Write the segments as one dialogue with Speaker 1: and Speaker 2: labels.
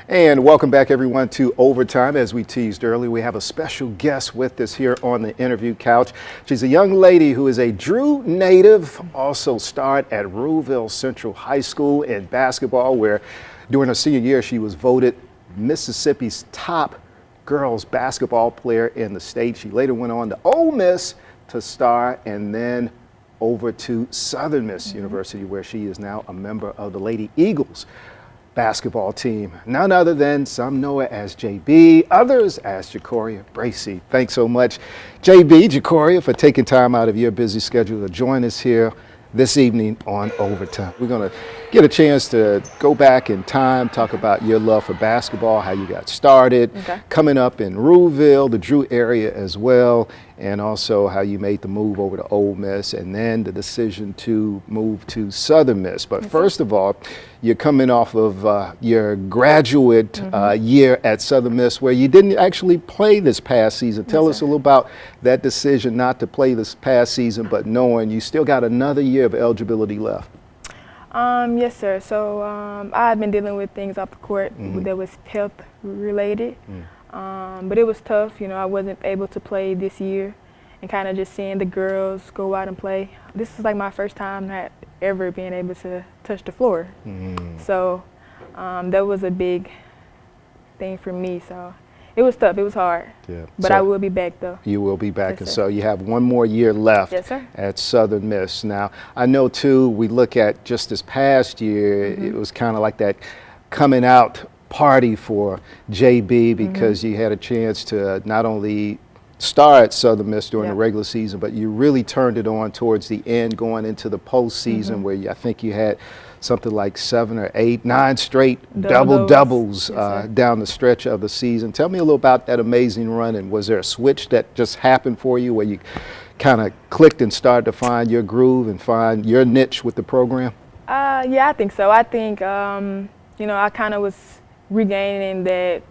Speaker 1: And welcome back, everyone, to Overtime. As we teased earlier, we have a special guest with us here on the interview couch. She's a young lady who is a Drew native, also starred at Rouville Central High School in basketball, where during her senior year, she was voted Mississippi's top girls basketball player in the state. She later went on to Ole Miss to star, and then over to Southern Miss University, where she is now a member of the Lady Eagles basketball team. None other than, some know her as JB, others as Jacorriah Bracey. Thanks so much, JB, Jacorriah, for taking time out of your busy schedule to join us here this evening on Overtime. We're going to get a chance to go back in time, talk about your love for basketball, how you got started, coming up in Rouville, the Drew area as well, and also how you made the move over to Ole Miss and then the decision to move to Southern Miss. But first of all, you're coming off of your graduate year at Southern Miss, where you didn't actually play this past season. Tell us a little about that decision not to play this past season, but knowing you still got another year of eligibility left.
Speaker 2: Yes, sir. So I've been dealing with things off the court that was health related, but it was tough. You know, I wasn't able to play this year, and kind of just seeing the girls go out and play. This is like my first time not ever being able to touch the floor. So that was a big thing for me. So it was tough. It was hard. Yeah. But so I will be back, though.
Speaker 1: You will be back.
Speaker 2: Yes,
Speaker 1: and
Speaker 2: sir.
Speaker 1: so you have one more year left at Southern Miss. Now, I know, too, we look at just this past year, it was kind of like that coming out party for JB because you had a chance to not only star at Southern Miss during the regular season, but you really turned it on towards the end, going into the postseason, where I think you had something like 7 or 8, 9 straight doubles down the stretch of the season. Tell me a little about that amazing run, and was there a switch that just happened for you where you kind of clicked and started to find your groove and find your niche with the program?
Speaker 2: Yeah, I think so. I think, you know, I kind of was regaining that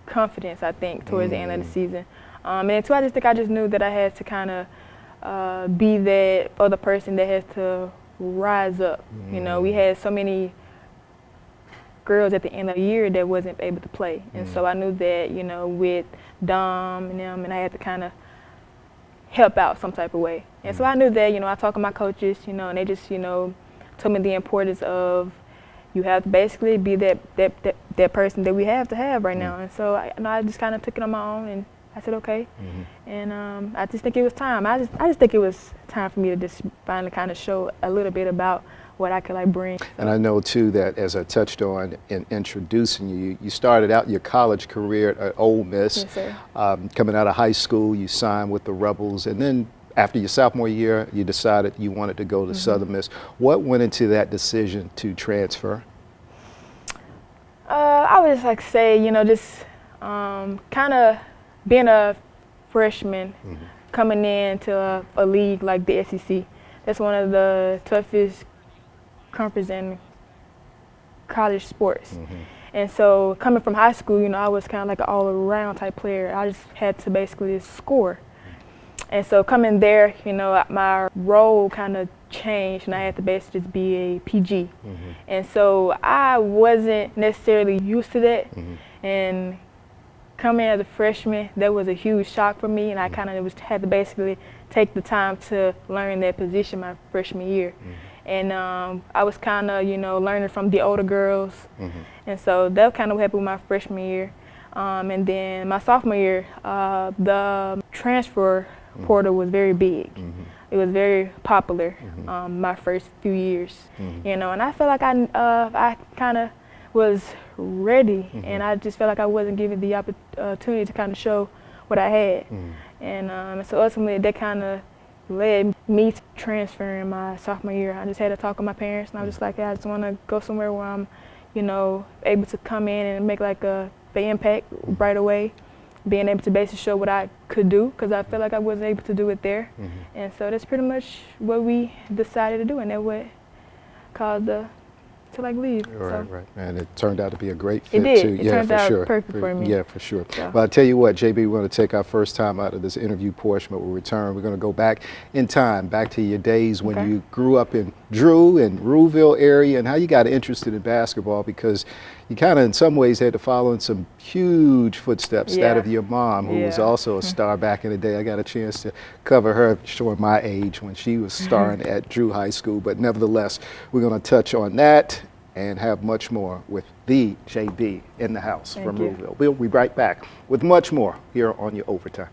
Speaker 2: confidence, I think, towards the end of the season. And too, I just think I just knew that I had to kind of be that other person that has to rise up. You know, we had so many girls at the end of the year that wasn't able to play. And so I knew that, you know, with Dom and them, and I had to kind of help out some type of way. And so I knew that, you know, I talked to my coaches, you know, and they just, you know, told me the importance of you have to basically be that person that we have to have right now. And so I just kind of took it on my own, and I said, okay. And I just think it was time. I just think it was time for me to just finally kind of show a little bit about what I could like bring.
Speaker 1: And I know, too, that as I touched on in introducing you, you started out your college career at Ole Miss.
Speaker 2: Yes, sir.
Speaker 1: Coming out of high school, you signed with the Rebels, and then after your sophomore year, you decided you wanted to go to Southern Miss. What went into that decision to transfer?
Speaker 2: I would just like say, you know, just kind of being a freshman coming into a league like the SEC. That's one of the toughest conferences in college sports. And so coming from high school, you know, I was kind of like an all-around type player. I just had to basically score. And so coming there, you know, my role kind of changed, and I had to basically just be a PG. And so I wasn't necessarily used to that. And coming as a freshman, that was a huge shock for me, and I kind of had to basically take the time to learn that position my freshman year. And I was kind of, you know, learning from the older girls. And so that kind of happened with my freshman year. And then my sophomore year, the transfer portal was very big. It was very popular my first few years, you know, and I felt like I kind of was ready, and I just felt like I wasn't given the opportunity to kind of show what I had. And so ultimately that kind of led me to transferring my sophomore year. I just had to talk with my parents, and I was just like, I just want to go somewhere where I'm, you know, able to come in and make like the impact right away, being able to basically show what I could do, because I felt like I wasn't able to do it there. And so that's pretty much what we decided to do, and that what caused the to like leave.
Speaker 1: Right,
Speaker 2: So
Speaker 1: right. And it turned out to be a great fit,
Speaker 2: it did.
Speaker 1: too.
Speaker 2: It
Speaker 1: Yeah,
Speaker 2: turned
Speaker 1: for
Speaker 2: out
Speaker 1: sure.
Speaker 2: perfect for me.
Speaker 1: Yeah, for sure.
Speaker 2: So.
Speaker 1: Well, I'll tell you what, JB, we're going to take our first time out of this interview portion, but we'll return. We're going to go back in time, back to your days when
Speaker 2: Okay.
Speaker 1: you grew up in Drew and Rouville area, and how you got interested in basketball, because you kind of in some ways had to follow in some huge footsteps, that
Speaker 2: Yeah.
Speaker 1: of your mom, who was
Speaker 2: Yeah.
Speaker 1: also a star back in the day. I got a chance to cover her, showing my age, when she was starring at Drew High School. But nevertheless, we're going to touch on that and have much more with the JB in the house
Speaker 2: Thank
Speaker 1: from
Speaker 2: you.
Speaker 1: Rouville. We'll be right back with much more here on your Overtime.